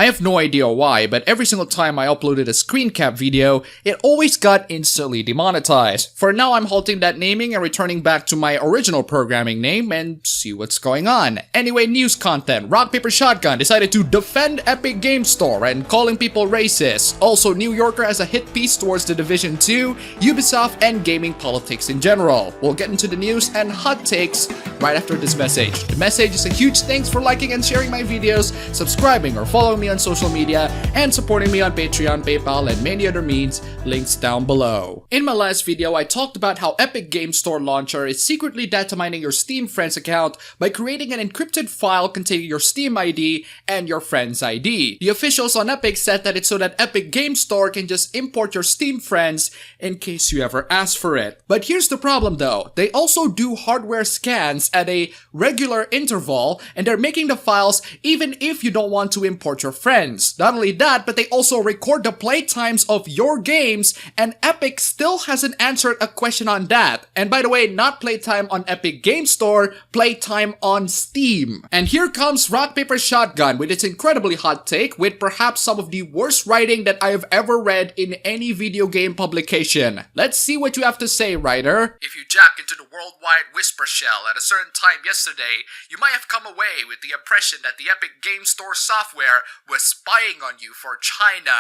I have no idea why, but every single time I uploaded a screen cap video, it always got instantly demonetized. For now, I'm halting that naming and returning back to my original programming name and see what's going on. Anyway, news content. Rock Paper Shotgun decided to defend Epic Game Store and calling people racist. Also, New Yorker has a hit piece towards the Division 2, Ubisoft, and gaming politics in general. We'll get into the news and hot takes right after this message. The message is a huge thanks for liking and sharing my videos, subscribing or following me on social media, and supporting me on Patreon, PayPal, and many other means, links down below. In my last video, I talked about how Epic Game Store Launcher is secretly data mining your Steam Friends account by creating an encrypted file containing your Steam ID and your friend's ID. The officials on Epic said that it's so that Epic Game Store can just import your Steam Friends in case you ever ask for it. But here's the problem though, they also do hardware scans at a regular interval, and they're making the files even if you don't want to import your friends. Not only that, but they also record the play times of your games, and Epic still hasn't answered a question on that. And by the way, not playtime on Epic Game Store, playtime on Steam. And here comes Rock Paper Shotgun with its incredibly hot take with perhaps some of the worst writing that I have ever read in any video game publication. Let's see what you have to say, writer. If you jack into the worldwide whisper shell at a certain time yesterday, you might have come away with the impression that the Epic Game Store software was spying on you for China.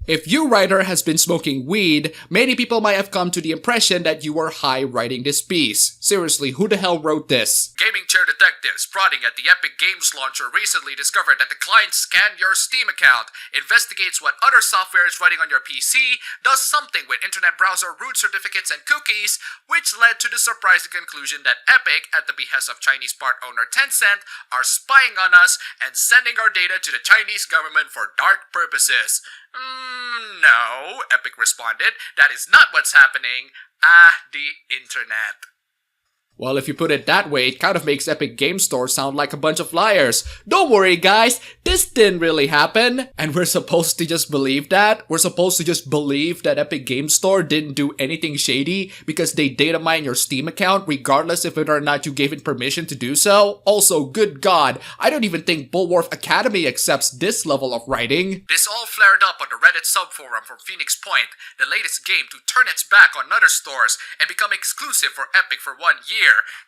If you, writer, has been smoking weed, many people might have come to the impression that you were high writing this piece. Seriously, who the hell wrote this? Gaming chair detectives prodding at the Epic Games launcher recently discovered that the client scanned your Steam account, investigates what other software is running on your PC, does something with internet browser root certificates and cookies, which led to the surprising conclusion that Epic, at the behest of Chinese part owner Tencent, are spying on us and sending our data to the Chinese government for dark purposes. No, Epic responded. That is not what's happening. The internet. Well, if you put it that way, it kind of makes Epic Game Store sound like a bunch of liars. Don't worry guys, this didn't really happen. And we're supposed to just believe that? We're supposed to just believe that Epic Game Store didn't do anything shady because they data mine your Steam account regardless of whether or not you gave it permission to do so? Also, good God, I don't even think Bulwark Academy accepts this level of writing. This all flared up on the Reddit subforum from Phoenix Point, the latest game to turn its back on other stores and become exclusive for Epic for 1 year.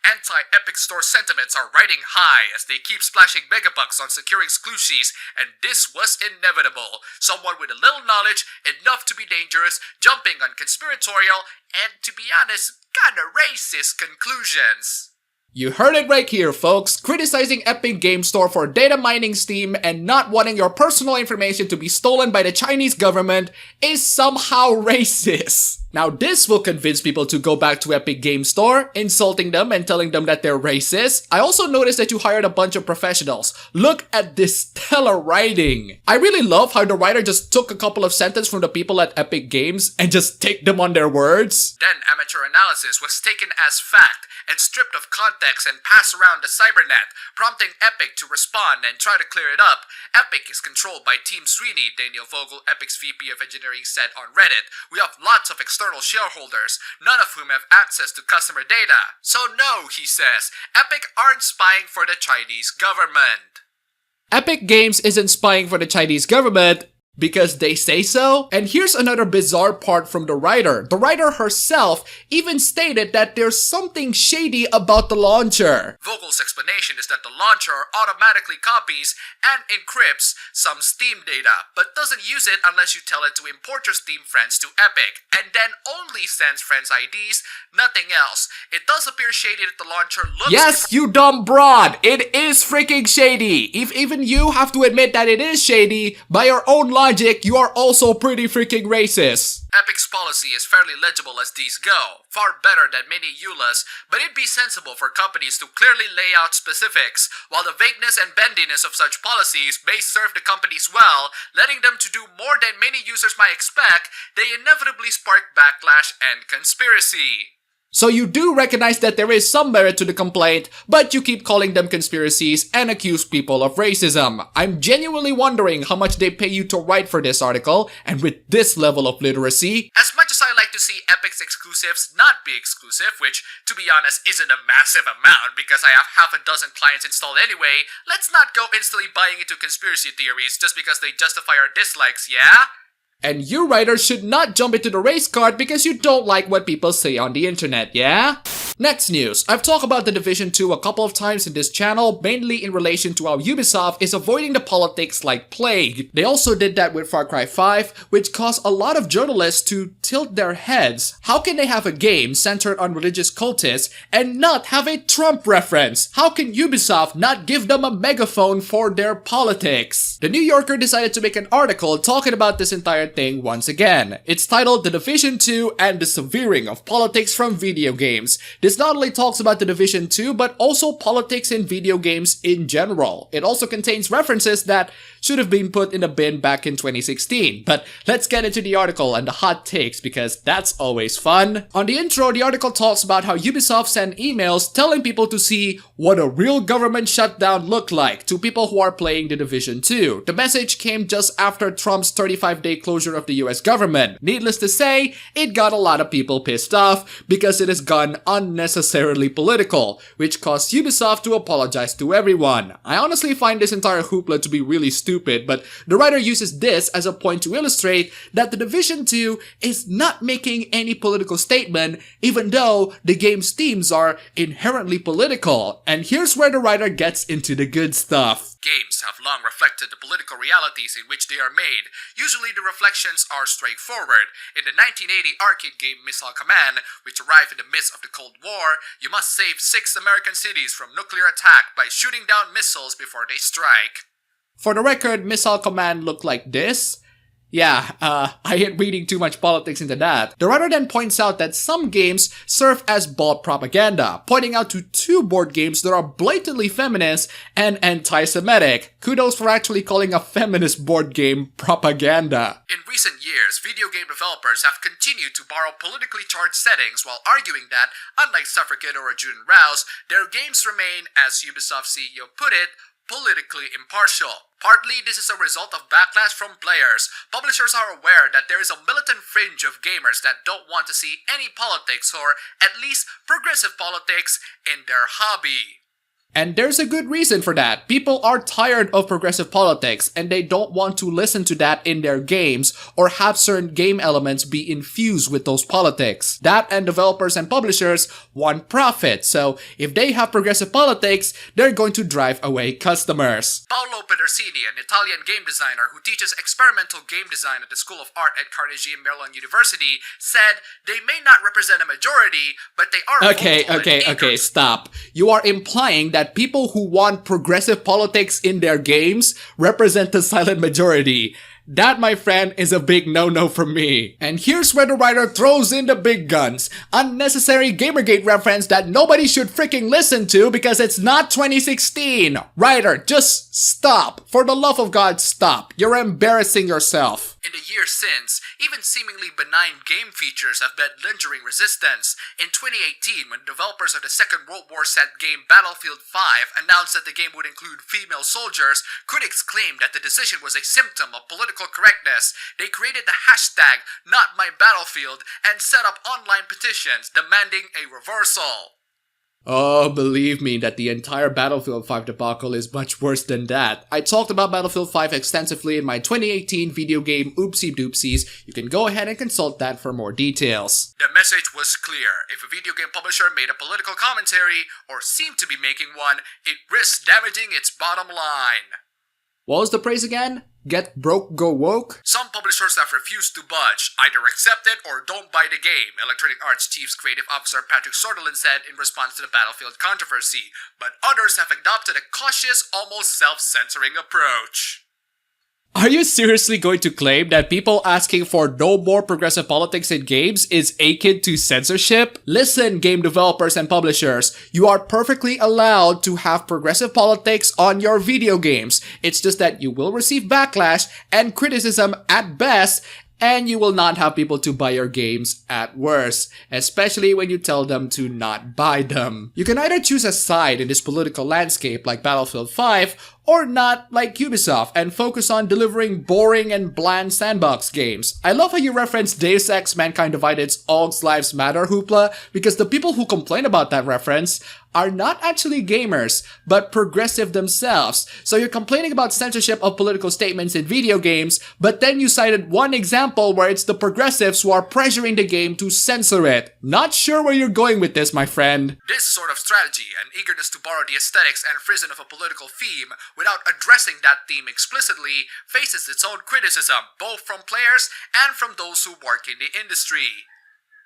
Anti-Epic Store sentiments are riding high as they keep splashing megabucks on securing exclusives, and this was inevitable. Someone with a little knowledge, enough to be dangerous, jumping on conspiratorial, and to be honest, kinda racist conclusions. You heard it right here, folks. Criticizing Epic Game Store for data mining Steam and not wanting your personal information to be stolen by the Chinese government is somehow racist. Now this will convince people to go back to Epic Game Store, insulting them and telling them that they're racist. I also noticed that you hired a bunch of professionals. Look at this stellar writing. I really love how the writer just took a couple of sentences from the people at Epic Games and just take them on their words. Then amateur analysis was taken as fact and stripped of context and passed around the cybernet, prompting Epic to respond and try to clear it up. Epic is controlled by Team Sweeney, Daniel Vogel, Epic's VP of Engineering, said on Reddit. We have lots of external shareholders, none of whom have access to customer data. So no, he says, Epic aren't spying for the Chinese government. Epic Games isn't spying for the Chinese government because they say so? And here's another bizarre part from the writer. The writer herself even stated that there's something shady about the launcher. Vogel's explanation is that the launcher automatically copies and encrypts some Steam data, but doesn't use it unless you tell it to import your Steam friends to Epic, and then only sends friends IDs, nothing else. It does appear shady that the launcher looks— Yes, you dumb broad! It is freaking shady! If even you have to admit that it is shady, by your own logic, you are also pretty freaking racist. Epic's policy is fairly legible as these go, far better than many EULAs, but it'd be sensible for companies to clearly lay out specifics. While the vagueness and bendiness of such policies may serve the companies well, letting them to do more than many users might expect, they inevitably spark backlash and conspiracy. So you do recognize that there is some merit to the complaint, but you keep calling them conspiracies and accuse people of racism. I'm genuinely wondering how much they pay you to write for this article, and with this level of literacy— As much as I like to see Epic's exclusives not be exclusive, which, to be honest, isn't a massive amount because I have half a dozen clients installed anyway, let's not go instantly buying into conspiracy theories just because they justify our dislikes, yeah? And you writers should not jump into the race card because you don't like what people say on the internet, yeah? Next news. I've talked about The Division 2 a couple of times in this channel, mainly in relation to how Ubisoft is avoiding the politics like plague. They also did that with Far Cry 5, which caused a lot of journalists to tilt their heads. How can they have a game centered on religious cultists and not have a Trump reference? How can Ubisoft not give them a megaphone for their politics? The New Yorker decided to make an article talking about this entire thing once again. It's titled The Division 2 and the Severing of Politics from Video Games. This not only talks about The Division 2, but also politics in video games in general. It also contains references that should have been put in the bin back in 2016. But let's get into the article and the hot takes because that's always fun. On the intro, the article talks about how Ubisoft sent emails telling people to see what a real government shutdown looked like to people who are playing The Division 2. The message came just after Trump's 35-day closure of the US government. Needless to say, it got a lot of people pissed off because it has gone unnecessarily political, which caused Ubisoft to apologize to everyone. I honestly find this entire hoopla to be really stupid, but the writer uses this as a point to illustrate that The Division 2 is not making any political statement, even though the game's themes are inherently political. And here's where the writer gets into the good stuff. Games have long reflected the political realities in which they are made. Usually the reflections are straightforward. In the 1980 arcade game Missile Command, which arrived in the midst of the Cold War, you must save 6 American cities from nuclear attack by shooting down missiles before they strike. For the record, Missile Command looked like this. Yeah, I ain't reading too much politics into that. The writer then points out that some games serve as bald propaganda, pointing out to 2 board games that are blatantly feminist and anti-Semitic. Kudos for actually calling a feminist board game propaganda. In recent years, video game developers have continued to borrow politically charged settings while arguing that, unlike Suffragette or June Rouse, their games remain, as Ubisoft CEO put it, politically impartial. Partly, this is a result of backlash from players. Publishers are aware that there is a militant fringe of gamers that don't want to see any politics or, at least, progressive politics in their hobby. And there's a good reason for that. People are tired of progressive politics and they don't want to listen to that in their games or have certain game elements be infused with those politics. That and developers and publishers want profit, so if they have progressive politics, they're going to drive away customers. Paolo Pedersini, an Italian game designer who teaches experimental game design at the School of Art at Carnegie Mellon University, said they may not represent a majority, but they are Okay, stop. You are implying that people who want progressive politics in their games represent the silent majority. That, my friend, is a big no-no from me. And here's where the writer throws in the big guns. Unnecessary Gamergate reference that nobody should freaking listen to because it's not 2016. Writer, just stop. For the love of God, stop. You're embarrassing yourself. In the years since, even seemingly benign game features have met lingering resistance. In 2018, when developers of the Second World War set game Battlefield 5 announced that the game would include female soldiers, critics claimed that the decision was a symptom of political correctness. They created the hashtag #NotMyBattlefield and set up online petitions demanding a reversal. Oh, believe me that the entire Battlefield 5 debacle is much worse than that. I talked about Battlefield 5 extensively in my 2018 video game Oopsie Doopsies. You can go ahead and consult that for more details. The message was clear. If a video game publisher made a political commentary, or seemed to be making one, it risks damaging its bottom line. What was the praise again? Get broke, go woke? Some publishers have refused to budge, either accept it or don't buy the game, Electronic Arts Chief's creative officer Patrick Soderlund said in response to the Battlefield controversy, but others have adopted a cautious, almost self-censoring approach. Are you seriously going to claim that people asking for no more progressive politics in games is akin to censorship? Listen, game developers and publishers, you are perfectly allowed to have progressive politics on your video games. It's just that you will receive backlash and criticism at best, and you will not have people to buy your games at worst, especially when you tell them to not buy them. You can either choose a side in this political landscape like Battlefield 5, or not like Ubisoft and focus on delivering boring and bland sandbox games. I love how you reference Deus Ex Mankind Divided's All's Lives Matter hoopla, because the people who complain about that reference are not actually gamers, but progressive themselves. So you're complaining about censorship of political statements in video games, but then you cited one example where it's the progressives who are pressuring the game to censor it. Not sure where you're going with this, my friend. This sort of strategy and eagerness to borrow the aesthetics and frisson of a political theme without addressing that theme explicitly faces its own criticism, both from players and from those who work in the industry.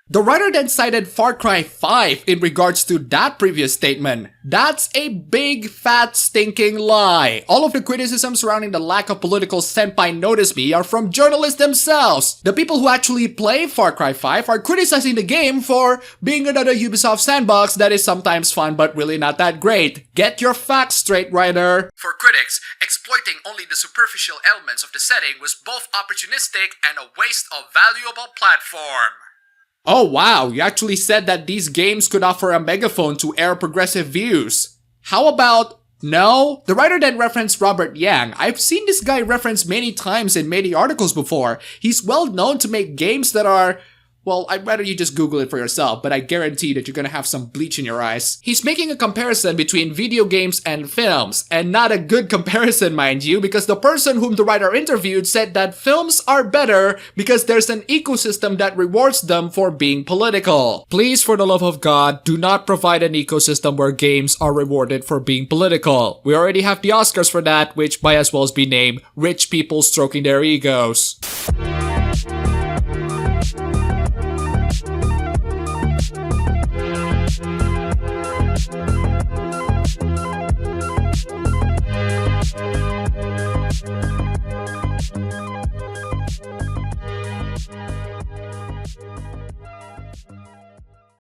The writer then cited Far Cry 5 in regards to that previous statement. That's a big, fat, stinking lie. All of the criticisms surrounding the lack of political senpai notice me are from journalists themselves. The people who actually play Far Cry 5 are criticizing the game for being another Ubisoft sandbox that is sometimes fun but really not that great. Get your facts straight, writer. For critics, exploiting only the superficial elements of the setting was both opportunistic and a waste of valuable platform. Oh wow, you actually said that these games could offer a megaphone to air progressive views. How about no? The writer then referenced Robert Yang. I've seen this guy referenced many times in many articles before. He's well known to make games that are... well, I'd rather you just Google it for yourself, but I guarantee that you're gonna have some bleach in your eyes. He's making a comparison between video games and films, and not a good comparison, mind you, because the person whom the writer interviewed said that films are better because there's an ecosystem that rewards them for being political. Please, for the love of God, do not provide an ecosystem where games are rewarded for being political. We already have the Oscars for that, which might as well be named Rich People Stroking Their Egos.